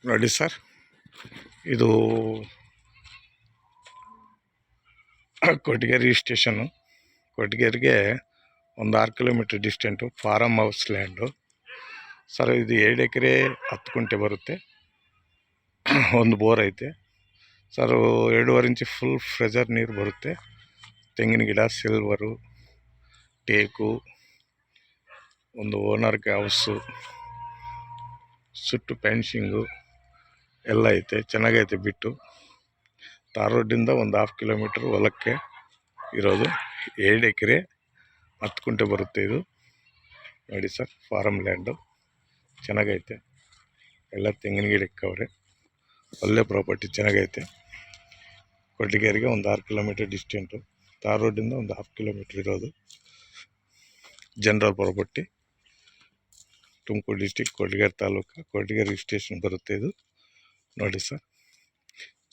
ನೋಡಿ ಸರ್, ಇದು ಕೊಟ್ಟಿಗೆರೆ ಸ್ಟೇಷನ್ನು. ಕೊಟ್ಟಿಗೆರೆಗೆ ಒಂದು 6 kilometre distant. Farm house land sir. ಇದು 2 ಎಕರೆ 10 ಗುಂಟೆ ಬರುತ್ತೆ. ಒಂದು ಬೋರ್ ಐತೆ ಸರ್. 2.5 ಇಂಚು ಫುಲ್ ಫ್ರೆಜರ್ ನೀರು ಬರುತ್ತೆ. ತೆಂಗಿನ ಗಿಡ, ಸಿಲ್ವರು, ಟೇಕು, ಒಂದು ಓನರ್ಗೆ ಹೌಸು, ಸುಟ್ಟು ಫೆನ್ಸಿಂಗು ಎಲ್ಲ ಐತೆ. ಚೆನ್ನಾಗೈತೆ. ಬಿಟ್ಟು ತಾರ್ ರೋಡಿಂದ ಒಂದು 1/2 ಕಿಲೋಮೀಟ್ರ್ ಹೊಲಕ್ಕೆ ಇರೋದು. 2 ಎಕರೆ 10 ಗುಂಟೆ ಬರುತ್ತೆ ಇದು. ನೋಡಿ ಸರ್, ಫಾರಮ್ ಲ್ಯಾಂಡು ಚೆನ್ನಾಗೈತೆ. ಎಲ್ಲ ತೆಂಗಿನ ಗಿಡ ಇಕ್ಕವ್ರೆ. ಒಳ್ಳೆ ಪ್ರಾಪರ್ಟಿ, ಚೆನ್ನಾಗೈತೆ. ಕೊಟ್ಟಿಗೆರೆಗೆ ಒಂದು 6 ಕಿಲೋಮೀಟ್ರ್ ಡಿಸ್ಟೆಂಟು. ತಾರ್ ರೋಡಿಂದ ಒಂದು 1/2 ಕಿಲೋಮೀಟ್ರ್ ಇರೋದು. General property, Tumakuru district, Kottigere taluk, Kottigere station ಬರುತ್ತೆ ಇದು. ನೋಡಿ ಸರ್,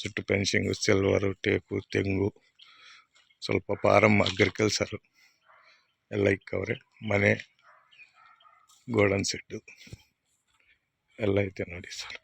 ಸುಟ್ಟು ಫೆನ್ಸಿಂಗು, ಸಿಲ್ವರು, ಟೇಕು, ತೆಂಗು, ಸ್ವಲ್ಪ ಫಾರಮ್ ಅಗ್ರಿಕಲ್ಚರು ಎಲ್ಲ ಇಕ್ಕವ್ರೆ. ಮನೆ, ಗೋಡನ್ ಸೆಟ್ಟು ಎಲ್ಲ ಐತೆ ನೋಡಿ ಸರ್.